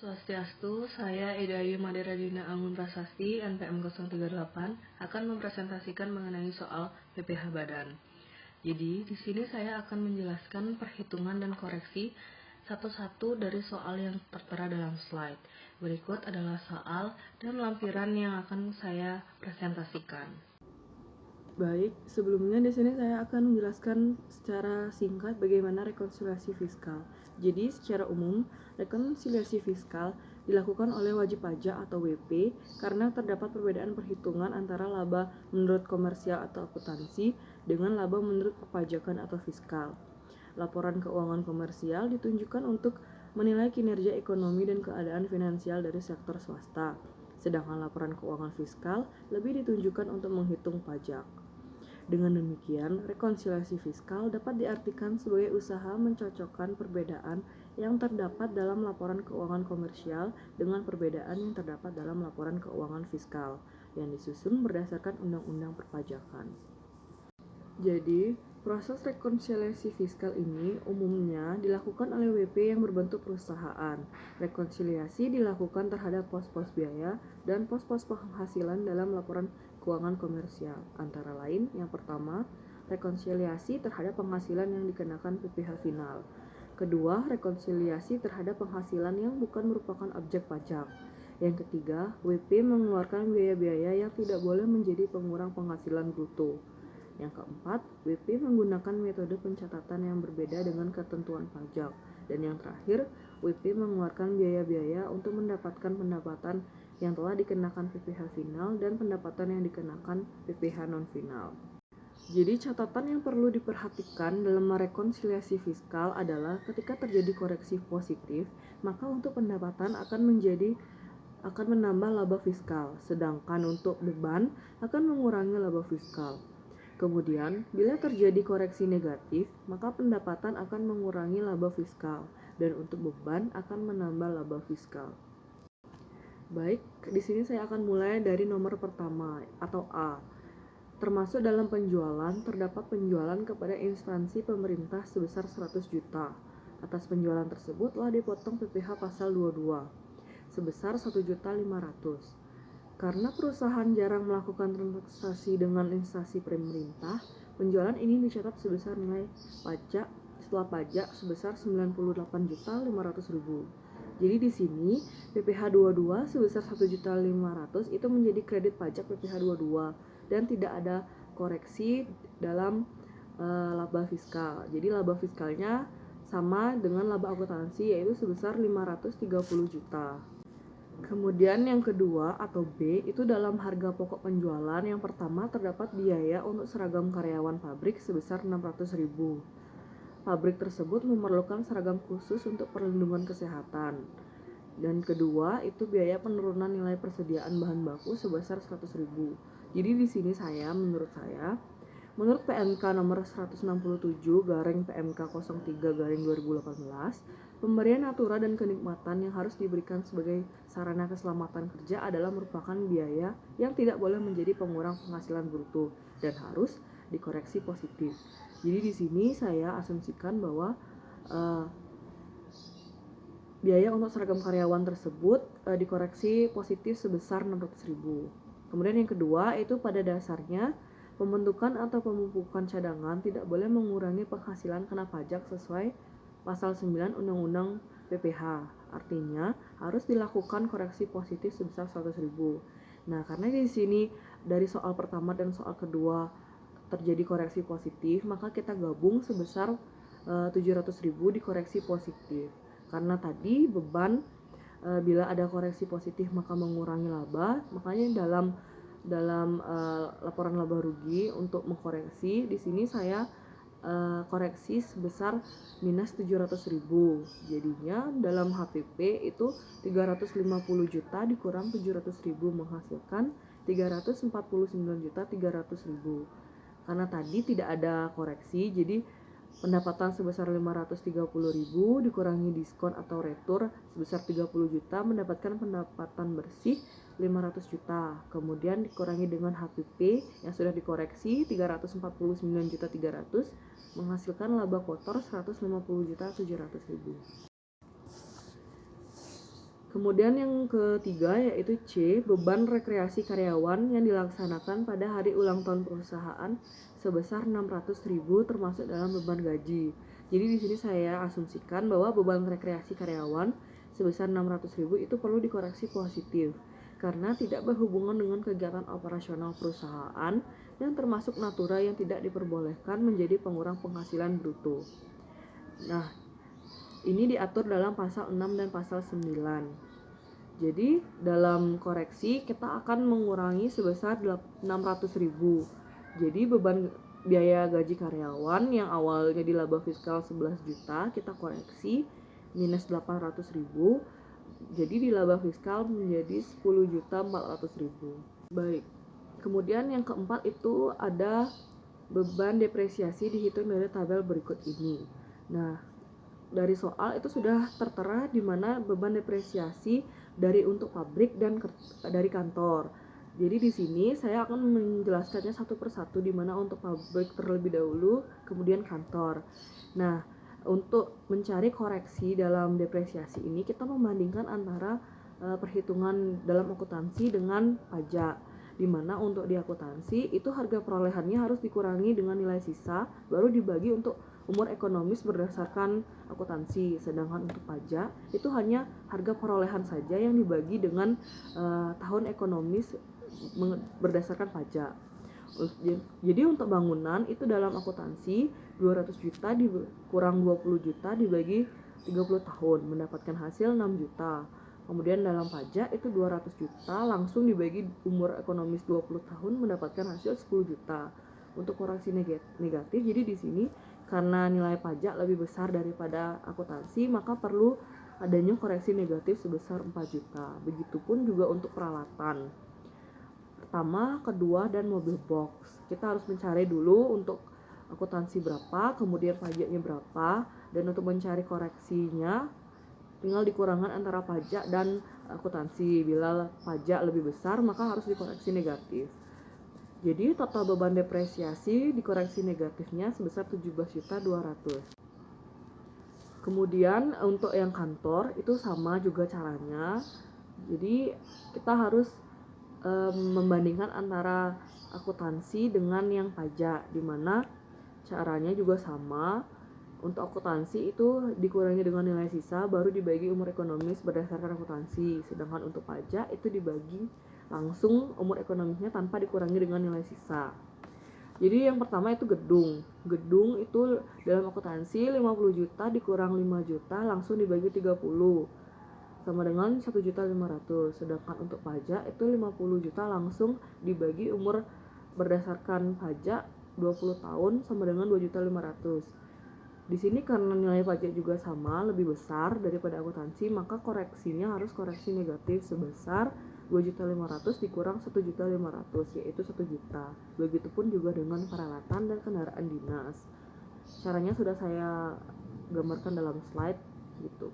Swastiastu, saya Edayu Madera Dina Angun Prasasti, NPM 038, akan mempresentasikan mengenai soal PPh Badan. Jadi, di sini saya akan menjelaskan perhitungan dan koreksi satu-satu dari soal yang tertera dalam slide. Berikut adalah soal dan lampiran yang akan saya presentasikan. Baik, sebelumnya di sini saya akan menjelaskan secara singkat bagaimana rekonsiliasi fiskal. Jadi, secara umum, rekonsiliasi fiskal dilakukan oleh wajib pajak atau WP karena terdapat perbedaan perhitungan antara laba menurut komersial atau akuntansi dengan laba menurut perpajakan atau fiskal. Laporan keuangan komersial ditunjukkan untuk menilai kinerja ekonomi dan keadaan finansial dari sektor swasta, sedangkan laporan keuangan fiskal lebih ditunjukkan untuk menghitung pajak. Dengan demikian, rekonsiliasi fiskal dapat diartikan sebagai usaha mencocokkan perbedaan yang terdapat dalam laporan keuangan komersial dengan perbedaan yang terdapat dalam laporan keuangan fiskal yang disusun berdasarkan undang-undang perpajakan. Jadi, proses rekonsiliasi fiskal ini umumnya dilakukan oleh WP yang berbentuk perusahaan. Rekonsiliasi dilakukan terhadap pos-pos biaya dan pos-pos penghasilan dalam laporan keuangan komersial. Antara lain, yang pertama, rekonsiliasi terhadap penghasilan yang dikenakan PPh final. Kedua, rekonsiliasi terhadap penghasilan yang bukan merupakan objek pajak. Yang ketiga, WP mengeluarkan biaya-biaya yang tidak boleh menjadi pengurang penghasilan bruto. Yang keempat, WP menggunakan metode pencatatan yang berbeda dengan ketentuan pajak. Dan yang terakhir, WP mengeluarkan biaya-biaya untuk mendapatkan pendapatan yang telah dikenakan PPh final dan pendapatan yang dikenakan PPh non-final. Jadi catatan yang perlu diperhatikan dalam merekonsiliasi fiskal adalah ketika terjadi koreksi positif, maka untuk pendapatan akan menambah laba fiskal, sedangkan untuk beban akan mengurangi laba fiskal. Kemudian, bila terjadi koreksi negatif, maka pendapatan akan mengurangi laba fiskal, dan untuk beban akan menambah laba fiskal. Baik, di sini saya akan mulai dari nomor pertama atau A. Termasuk dalam penjualan, terdapat penjualan kepada instansi pemerintah sebesar 100 juta. Atas penjualan tersebut telah dipotong PPh pasal 22 sebesar 1.500.000. Karena perusahaan jarang melakukan transaksi dengan instansi pemerintah, penjualan ini dicatat sebesar nilai pajak setelah pajak sebesar 98.500.000. Jadi di sini PPh 22 sebesar 1.500.000 itu menjadi kredit pajak PPh 22 dan tidak ada koreksi dalam laba fiskal. Jadi laba fiskalnya sama dengan laba akuntansi yaitu sebesar 530 juta. Kemudian yang kedua atau B itu dalam harga pokok penjualan yang pertama terdapat biaya untuk seragam karyawan pabrik sebesar 600.000. Pabrik tersebut memerlukan seragam khusus untuk perlindungan kesehatan. Dan kedua itu biaya penurunan nilai persediaan bahan baku sebesar 100.000. Jadi di sini menurut PMK nomor 167 garing PMK 03 garing 2018, pemberian natura dan kenikmatan yang harus diberikan sebagai sarana keselamatan kerja adalah merupakan biaya yang tidak boleh menjadi pengurang penghasilan bruto dan harus dikoreksi positif. Jadi di sini saya asumsikan bahwa biaya untuk seragam karyawan tersebut dikoreksi positif sebesar 600.000. Kemudian yang kedua itu pada dasarnya pembentukan atau pemupukan cadangan tidak boleh mengurangi penghasilan kena pajak sesuai pasal 9 Undang-Undang PPh. Artinya harus dilakukan koreksi positif sebesar 100.000. Nah, karena di sini dari soal pertama dan soal kedua terjadi koreksi positif, maka kita gabung sebesar 700.000 dikoreksi positif. Karena tadi beban bila ada koreksi positif maka mengurangi laba, makanya dalam laporan laba rugi untuk mengkoreksi di sini saya koreksi sebesar minus 700.000. Jadinya dalam HPP itu 350 juta dikurang 700.000 menghasilkan 349.300.000. Karena tadi tidak ada koreksi, jadi pendapatan sebesar 530.000 dikurangi diskon atau retur sebesar 30 juta mendapatkan pendapatan bersih 500 juta. Kemudian dikurangi dengan HPP yang sudah dikoreksi 349.300 menghasilkan laba kotor 150.700.000. Kemudian yang ketiga yaitu C, beban rekreasi karyawan yang dilaksanakan pada hari ulang tahun perusahaan sebesar 600.000 termasuk dalam beban gaji. Jadi di sini saya asumsikan bahwa beban rekreasi karyawan sebesar 600.000 itu perlu dikoreksi positif karena tidak berhubungan dengan kegiatan operasional perusahaan dan termasuk natura yang tidak diperbolehkan menjadi pengurang penghasilan bruto. Nah, ini diatur dalam pasal 6 dan pasal 9. Jadi dalam koreksi kita akan mengurangi sebesar 600.000. Jadi beban biaya gaji karyawan yang awalnya di laba fiskal 11 juta kita koreksi minus 800.000. Jadi di laba fiskal menjadi 10.400.000. Baik. Kemudian yang keempat itu ada beban depresiasi dihitung dari tabel berikut ini. Nah, dari soal itu sudah tertera di mana beban depresiasi dari untuk pabrik dan dari kantor. Jadi di sini saya akan menjelaskannya satu persatu di mana untuk pabrik terlebih dahulu, kemudian kantor. Nah, untuk mencari koreksi dalam depresiasi ini kita membandingkan antara perhitungan dalam akuntansi dengan pajak. Di mana untuk di akuntansi itu harga perolehannya harus dikurangi dengan nilai sisa baru dibagi untuk umur ekonomis berdasarkan akuntansi, sedangkan untuk pajak itu hanya harga perolehan saja yang dibagi dengan tahun ekonomis berdasarkan pajak. Jadi untuk bangunan itu dalam akuntansi 200 juta dikurang 20 juta dibagi 30 tahun mendapatkan hasil 6 juta. Kemudian dalam pajak itu 200 juta langsung dibagi umur ekonomis 20 tahun mendapatkan hasil 10 juta. Untuk koreksi negatif, jadi di sini karena nilai pajak lebih besar daripada akuntansi, maka perlu adanya koreksi negatif sebesar 4 juta. Begitupun juga untuk peralatan. Pertama, kedua, dan mobil box. Kita harus mencari dulu untuk akuntansi berapa, kemudian pajaknya berapa, dan untuk mencari koreksinya tinggal dikurangkan antara pajak dan akuntansi. Bila pajak lebih besar maka harus dikoreksi negatif. Jadi total beban depresiasi dikoreksi negatifnya sebesar 17.200. Kemudian untuk yang kantor itu sama juga caranya. Jadi kita harus membandingkan antara akuntansi dengan yang pajak, dimana caranya juga sama. Untuk akuntansi itu dikurangi dengan nilai sisa baru dibagi umur ekonomis berdasarkan akuntansi, sedangkan untuk pajak itu dibagi langsung umur ekonomisnya tanpa dikurangi dengan nilai sisa. Jadi yang pertama itu gedung itu dalam akuntansi 50 juta dikurang 5 juta langsung dibagi 30 sama dengan 1.500.000. Sedangkan untuk pajak itu 50 juta langsung dibagi umur berdasarkan pajak 20 tahun sama dengan 2.500.000. Di sini karena nilai pajak juga sama, lebih besar daripada akuntansi, maka koreksinya harus koreksi negatif sebesar 2.500.000 dikurang 1.500.000, yaitu 1 juta. Begitupun juga dengan peralatan dan kendaraan dinas. Caranya sudah saya gambarkan dalam slide gitu.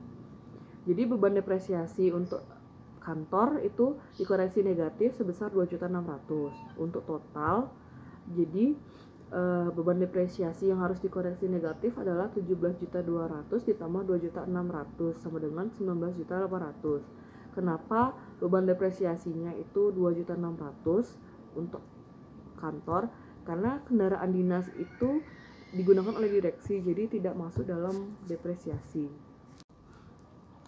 Jadi beban depresiasi untuk kantor itu dikoreksi negatif sebesar 2.600.000. Untuk total, jadi beban depresiasi yang harus dikoreksi negatif adalah 17.200.000 ditambah 2.600.000 sama dengan 19.800.000. Kenapa beban depresiasinya itu 2.600.000 untuk kantor? Karena kendaraan dinas itu digunakan oleh direksi, jadi tidak masuk dalam depresiasi.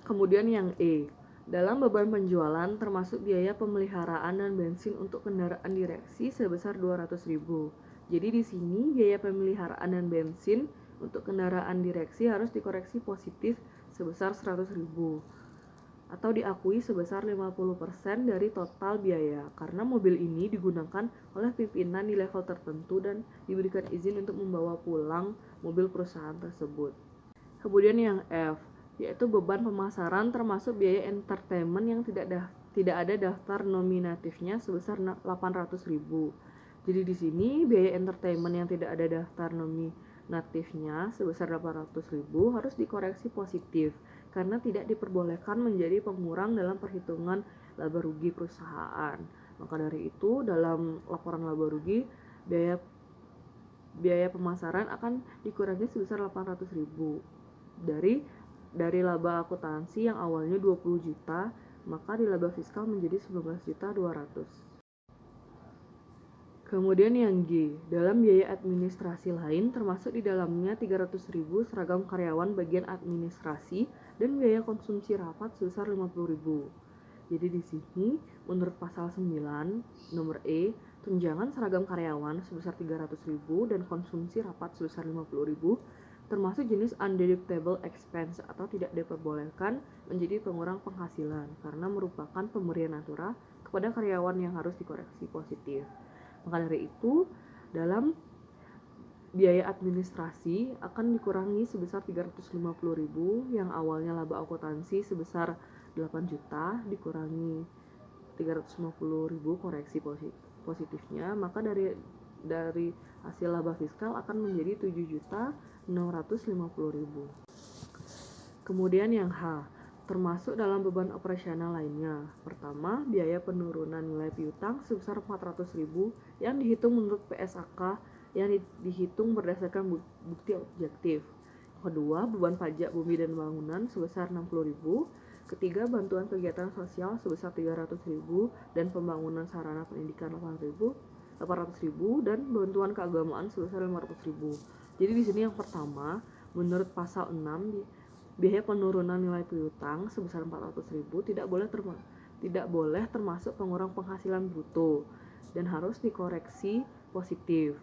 Kemudian yang E, dalam beban penjualan termasuk biaya pemeliharaan dan bensin untuk kendaraan direksi sebesar 200.000. Jadi di sini biaya pemeliharaan dan bensin untuk kendaraan direksi harus dikoreksi positif sebesar 100.000 atau diakui sebesar 50% dari total biaya karena mobil ini digunakan oleh pimpinan di level tertentu dan diberikan izin untuk membawa pulang mobil perusahaan tersebut. Kemudian yang F, yaitu beban pemasaran termasuk biaya entertainment yang tidak ada daftar nominatifnya sebesar 800.000. Jadi di sini biaya entertainment yang tidak ada daftar nominatifnya sebesar 800.000 harus dikoreksi positif karena tidak diperbolehkan menjadi pengurang dalam perhitungan laba rugi perusahaan. Maka dari itu dalam laporan laba rugi biaya pemasaran akan dikurangi sebesar 800.000 dari dari laba akuntansi yang awalnya 20 juta, maka di laba fiskal menjadi 19.200.000. Kemudian yang G, dalam biaya administrasi lain termasuk di dalamnya 300.000 seragam karyawan bagian administrasi dan biaya konsumsi rapat sebesar 50.000. Jadi di sini menurut pasal 9 nomor E, tunjangan seragam karyawan sebesar 300.000 dan konsumsi rapat sebesar 50.000 termasuk jenis undeductible expense atau tidak diperbolehkan menjadi pengurang penghasilan karena merupakan pemberian natura kepada karyawan yang harus dikoreksi positif. Maka dari itu, dalam biaya administrasi akan dikurangi sebesar 350.000 yang awalnya laba akuntansi sebesar 8 juta dikurangi 350.000 koreksi positifnya, maka dari hasil laba fiskal akan menjadi 7.650.000. Kemudian yang H, termasuk dalam beban operasional lainnya. Pertama, biaya penurunan nilai piutang sebesar 400.000 yang dihitung menurut PSAK yang dihitung berdasarkan bukti objektif. Kedua, beban pajak bumi dan bangunan sebesar 60.000. Ketiga, bantuan kegiatan sosial sebesar 300.000 dan pembangunan sarana pendidikan 800.000 dan bantuan keagamaan sebesar 500.000. Jadi di sini yang pertama, menurut pasal 6 biaya penurunan nilai piutang sebesar 400.000 tidak boleh termasuk pengurang penghasilan bruto dan harus dikoreksi positif.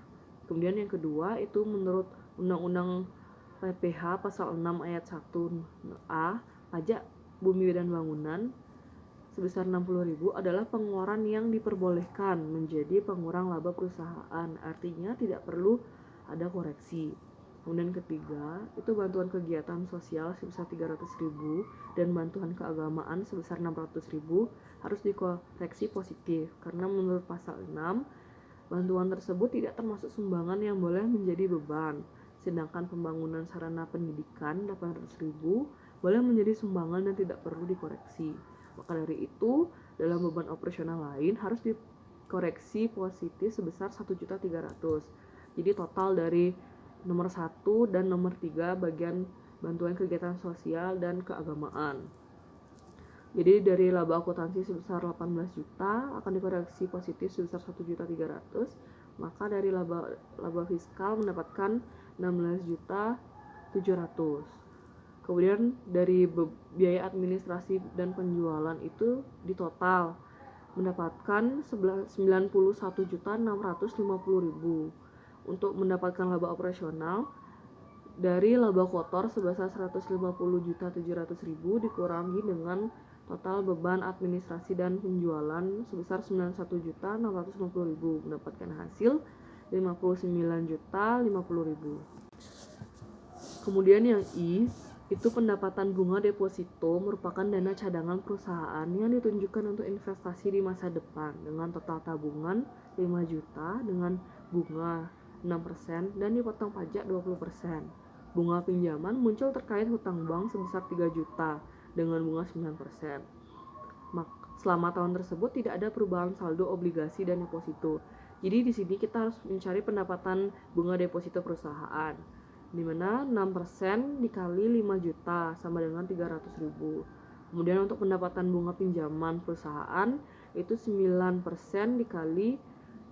Kemudian yang kedua itu menurut Undang-Undang PPH pasal 6 ayat 1A, pajak bumi dan bangunan sebesar 60.000 adalah pengeluaran yang diperbolehkan menjadi pengurang laba perusahaan, artinya tidak perlu ada koreksi. Kemudian ketiga, itu bantuan kegiatan sosial sebesar 300.000 dan bantuan keagamaan sebesar 600.000 harus dikoreksi positif karena menurut pasal 6, bantuan tersebut tidak termasuk sumbangan yang boleh menjadi beban. Sedangkan pembangunan sarana pendidikan 800.000 boleh menjadi sumbangan dan tidak perlu dikoreksi. Maka dari itu, dalam beban operasional lain harus dikoreksi positif sebesar 1.300.000. Jadi total dari nomor 1 dan nomor 3 bagian bantuan kegiatan sosial dan keagamaan. Jadi dari laba akuntansi sebesar 18 juta akan dikoreksi positif sebesar 1.300.000, maka dari laba fiskal mendapatkan 16.700.000. Kemudian dari biaya administrasi dan penjualan itu di total mendapatkan 91.650.000. Untuk mendapatkan laba operasional dari laba kotor sebesar 150.700.000 dikurangi dengan total beban administrasi dan penjualan sebesar 91.650.000 mendapatkan hasil 59.050.000. Kemudian yang I, itu pendapatan bunga deposito merupakan dana cadangan perusahaan yang ditunjukkan untuk investasi di masa depan dengan total tabungan 5 juta dengan bunga 6% dan dipotong pajak 20%. Bunga pinjaman muncul terkait hutang bank sebesar 3 juta dengan bunga 9%. Selama tahun tersebut tidak ada perubahan saldo obligasi dan deposito. Jadi di sini kita harus mencari pendapatan bunga deposito perusahaan, di mana 6% dikali 5 juta sama dengan 300.000. Kemudian untuk pendapatan bunga pinjaman perusahaan itu 9% dikali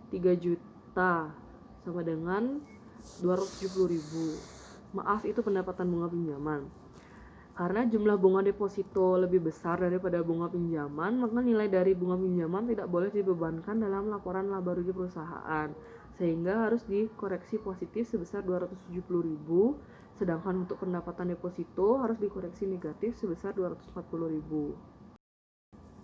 3 juta sama dengan 270.000. Maaf, itu pendapatan bunga pinjaman. Karena jumlah bunga deposito lebih besar daripada bunga pinjaman, maka nilai dari bunga pinjaman tidak boleh dibebankan dalam laporan laba rugi perusahaan, sehingga harus dikoreksi positif sebesar 270.000, sedangkan untuk pendapatan deposito harus dikoreksi negatif sebesar 240.000.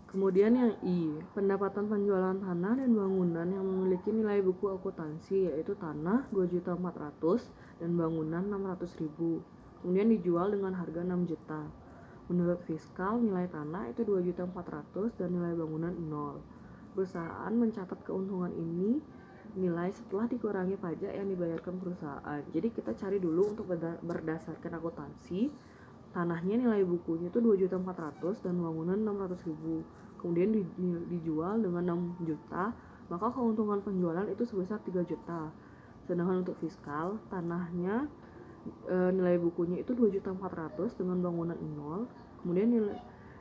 Kemudian yang I, pendapatan penjualan tanah dan bangunan yang memiliki nilai buku akuntansi yaitu tanah 2.400.000 dan bangunan 600.000. Kemudian dijual dengan harga 6 juta. Menurut fiskal, nilai tanah itu 2.400.000 dan nilai bangunan 0. Perusahaan mencatat keuntungan ini nilai setelah dikurangi pajak yang dibayarkan perusahaan. Jadi kita cari dulu untuk berdasarkan akuntansi. Tanahnya nilai bukunya itu 2.400.000 dan bangunan 600.000. Kemudian dijual dengan 6 juta, maka keuntungan penjualan itu sebesar 3 juta. Sedangkan untuk fiskal, tanahnya nilai bukunya itu 2.400.000 dengan bangunan 0, kemudian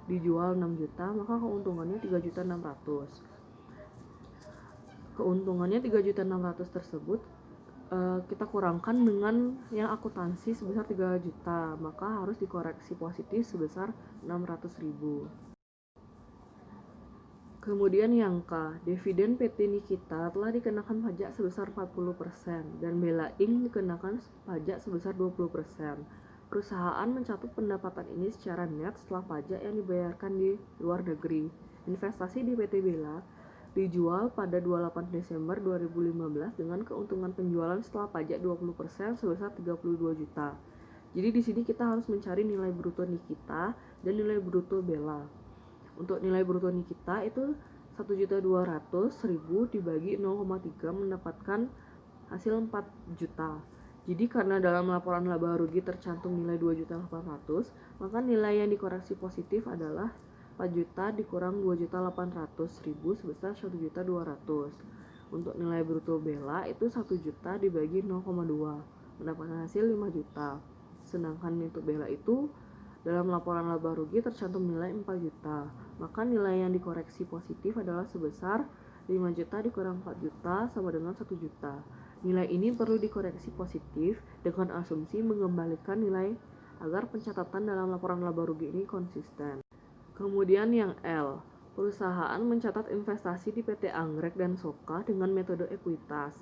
dijual 6 juta, maka keuntungannya 3.600.000. Keuntungannya 3.600.000 tersebut kita kurangkan dengan yang akuntansi sebesar 3 juta, maka harus dikoreksi positif sebesar 600.000. Kemudian yang K, dividen PT Nikita telah dikenakan pajak sebesar 40% dan Bella Inc dikenakan pajak sebesar 20%. Perusahaan mencatat pendapatan ini secara net setelah pajak yang dibayarkan di luar negeri. Investasi di PT Bella dijual pada 28 Desember 2015 dengan keuntungan penjualan setelah pajak 20% sebesar 32 juta. Jadi di sini kita harus mencari nilai bruto Nikita dan nilai bruto Bella. Untuk nilai bruto Nikita itu 1.200.000 dibagi 0,3 mendapatkan hasil 4 juta. Jadi karena dalam laporan laba rugi tercantum nilai 2.800.000, maka nilai yang dikoreksi positif adalah 4 juta dikurang 2.800.000 sebesar 1.200.000. Untuk nilai bruto Bella itu 1 juta dibagi 0,2 mendapatkan hasil 5 juta. Sedangkan untuk Bella itu dalam laporan laba rugi tercantum nilai 4 juta. Maka nilai yang dikoreksi positif adalah sebesar 5 juta dikurang 4 juta sama dengan 1 juta. Nilai ini perlu dikoreksi positif dengan asumsi mengembalikan nilai agar pencatatan dalam laporan laba rugi ini konsisten. Kemudian yang L, perusahaan mencatat investasi di PT Anggrek dan Soka dengan metode ekuitas.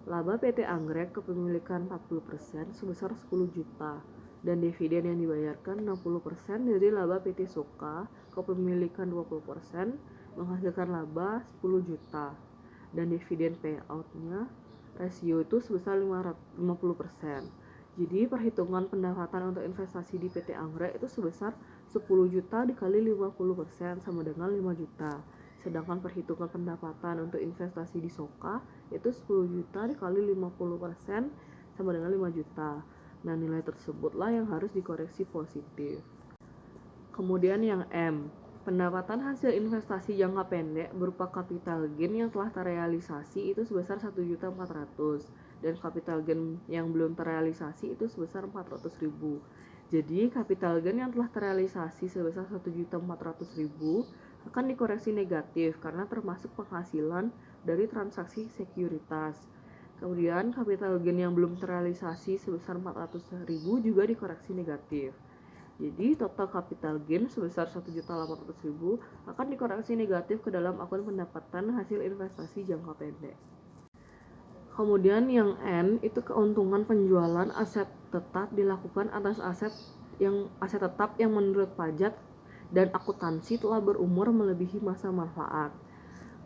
Laba PT Anggrek kepemilikan 40% sebesar 10 juta dan dividen yang dibayarkan 60% dari laba PT Soka kepemilikan 20% menghasilkan laba 10 juta dan dividen payout-nya rasio itu sebesar 50%. Jadi perhitungan pendapatan untuk investasi di PT Anggrek itu sebesar 10 juta dikali 50% sama dengan 5 juta. Sedangkan perhitungan pendapatan untuk investasi di Soka itu 10 juta dikali 50% sama dengan 5 juta. Nah, nilai tersebutlah yang harus dikoreksi positif. Kemudian yang M, pendapatan hasil investasi jangka pendek berupa capital gain yang telah terrealisasi itu sebesar 1.400.000 dan capital gain yang belum terrealisasi itu sebesar 400.000. Jadi capital gain yang telah terrealisasi sebesar 1.400.000 akan dikoreksi negatif karena termasuk penghasilan dari transaksi sekuritas. Kemudian capital gain yang belum terrealisasi sebesar 400.000 juga dikoreksi negatif. Jadi total capital gain sebesar 1.800.000 akan dikoreksi negatif ke dalam akun pendapatan hasil investasi jangka pendek. Kemudian yang N itu keuntungan penjualan aset tetap dilakukan atas aset tetap yang menurut pajak dan akuntansi telah berumur melebihi masa manfaat.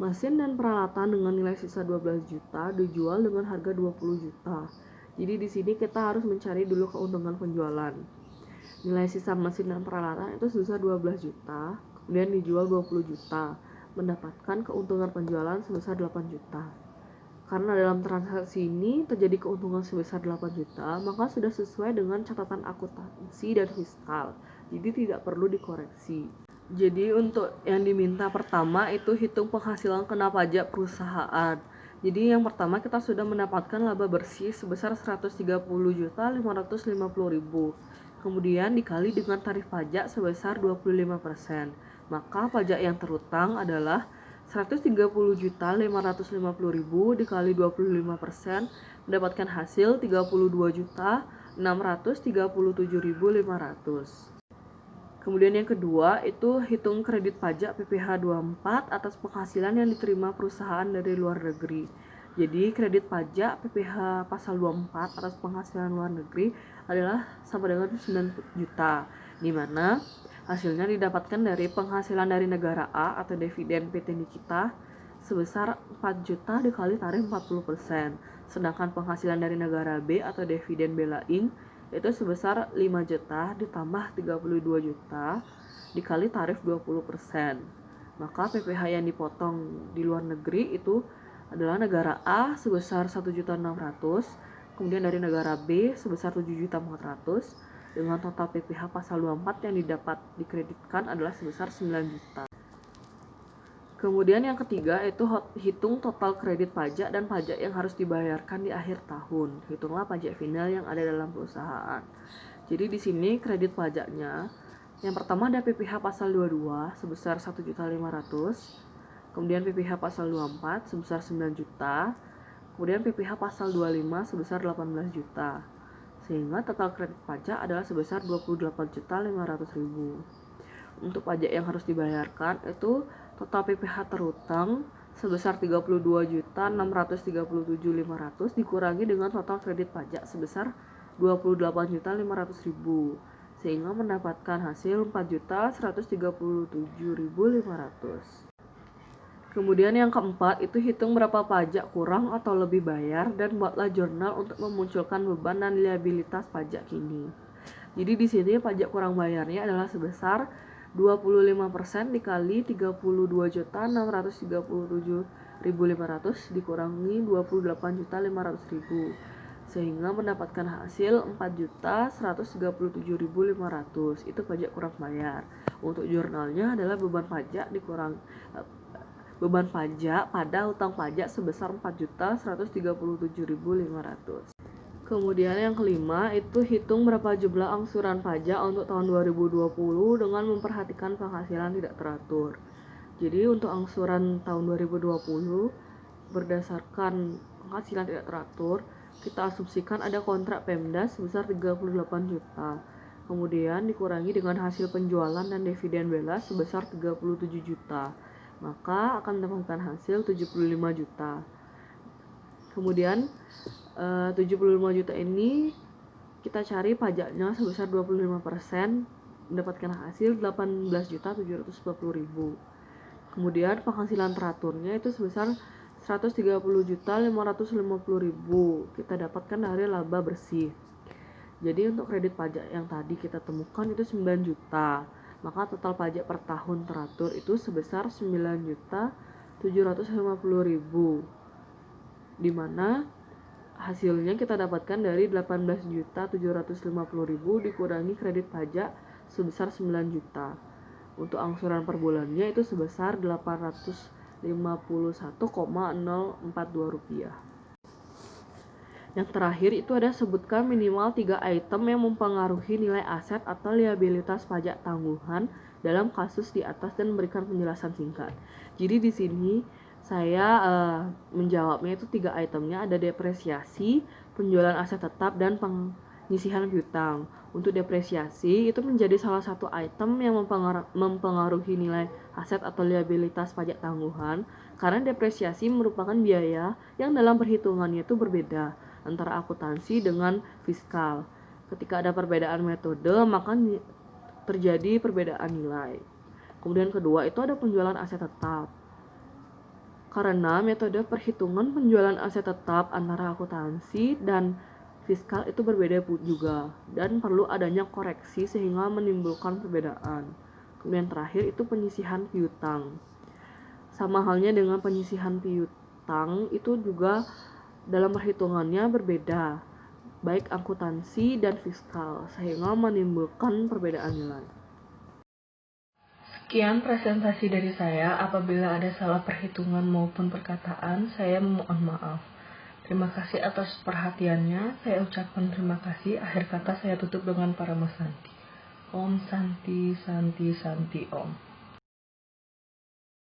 Mesin dan peralatan dengan nilai sisa 12 juta dijual dengan harga 20 juta. Jadi di sini kita harus mencari dulu keuntungan penjualan. Nilai sisa mesin dan peralatan itu sebesar 12 juta, kemudian dijual 20 juta, mendapatkan keuntungan penjualan sebesar 8 juta. Karena dalam transaksi ini terjadi keuntungan sebesar 8 juta, maka sudah sesuai dengan catatan akuntansi dan fiskal. Jadi tidak perlu dikoreksi. Jadi untuk yang diminta pertama itu hitung penghasilan kena pajak perusahaan. Jadi yang pertama kita sudah mendapatkan laba bersih sebesar 130.550.000. Kemudian dikali dengan tarif pajak sebesar 25%. Maka pajak yang terutang adalah 130.550.000 dikali 25% mendapatkan hasil 32.637.500. Kemudian yang kedua itu hitung kredit pajak PPh 24 atas penghasilan yang diterima perusahaan dari luar negeri. Jadi kredit pajak PPh pasal 24 atas penghasilan luar negeri adalah sama dengan 9 juta, di mana hasilnya didapatkan dari penghasilan dari negara A atau dividen PT Nikita sebesar 4 juta dikali tarif 40%. Sedangkan penghasilan dari negara B atau dividen Bella Inc itu sebesar 5 juta ditambah 32 juta dikali tarif 20%. Maka PPh yang dipotong di luar negeri itu adalah negara A sebesar 1.600.000, kemudian dari negara B sebesar 7.400.000, dengan total PPh pasal 24 yang didapat dikreditkan adalah sebesar 9 juta. Kemudian yang ketiga itu hitung total kredit pajak dan pajak yang harus dibayarkan di akhir tahun. Hitunglah pajak final yang ada dalam perusahaan. Jadi di sini kredit pajaknya yang pertama ada PPh pasal 22 sebesar 1.500.000. Kemudian PPh pasal 24 sebesar 9 juta. Kemudian PPh pasal 25 sebesar 18 juta. Sehingga total kredit pajak adalah sebesar 28.500.000. Untuk pajak yang harus dibayarkan itu total PPh terutang sebesar 32.637.500 dikurangi dengan total kredit pajak sebesar 28.500.000 sehingga mendapatkan hasil 4.137.500. Kemudian yang keempat itu hitung berapa pajak kurang atau lebih bayar dan buatlah jurnal untuk memunculkan beban dan liabilitas pajak kini. Jadi di sini pajak kurang bayarnya adalah sebesar 25% dikali 32.637.500 dikurangi 28.500.000 sehingga mendapatkan hasil 4.137.500. Itu pajak kurang bayar. Untuk jurnalnya adalah beban pajak pada hutang pajak sebesar 4.137.500. Kemudian yang kelima itu hitung berapa jumlah angsuran pajak untuk tahun 2020 dengan memperhatikan penghasilan tidak teratur. Jadi untuk angsuran tahun 2020 berdasarkan penghasilan tidak teratur, kita asumsikan ada kontrak Pemda sebesar 38 juta. Kemudian dikurangi dengan hasil penjualan dan dividen bela sebesar 37 juta. Maka akan mendapatkan hasil 75 juta. Kemudian 75 juta ini kita cari pajaknya sebesar 25%, mendapatkan hasil 18.740.000. Kemudian penghasilan teraturnya itu sebesar 130.550.000 kita dapatkan dari laba bersih. Jadi untuk kredit pajak yang tadi kita temukan itu 9 juta. Maka total pajak per tahun teratur itu sebesar 9.750.000. Di mana hasilnya kita dapatkan dari 18.750.000 dikurangi kredit pajak sebesar 9 juta. Untuk angsuran per bulannya itu sebesar 851,042 rupiah. Yang terakhir itu ada sebutkan minimal 3 item yang mempengaruhi nilai aset atau liabilitas pajak tangguhan dalam kasus di atas dan memberikan penjelasan singkat. Jadi di sini saya menjawabnya itu 3 itemnya, ada depresiasi, penjualan aset tetap, dan penyisihan piutang. Untuk depresiasi itu menjadi salah satu item yang mempengaruhi nilai aset atau liabilitas pajak tangguhan karena depresiasi merupakan biaya yang dalam perhitungannya itu berbeda antara akuntansi dengan fiskal. Ketika ada perbedaan metode maka terjadi perbedaan nilai. Kemudian kedua itu ada penjualan aset tetap. Karena metode perhitungan penjualan aset tetap antara akuntansi dan fiskal itu berbeda juga dan perlu adanya koreksi sehingga menimbulkan perbedaan. Kemudian terakhir itu penyisihan piutang. Sama halnya dengan penyisihan piutang itu juga dalam perhitungannya berbeda, baik akuntansi dan fiskal, sehingga menimbulkan perbedaan nilai. Sekian presentasi dari saya. Apabila ada salah perhitungan maupun perkataan, saya mohon maaf. Terima kasih atas perhatiannya. Saya ucapkan terima kasih. Akhir kata saya tutup dengan Parama Santi. Om Santi Santi Santi Om.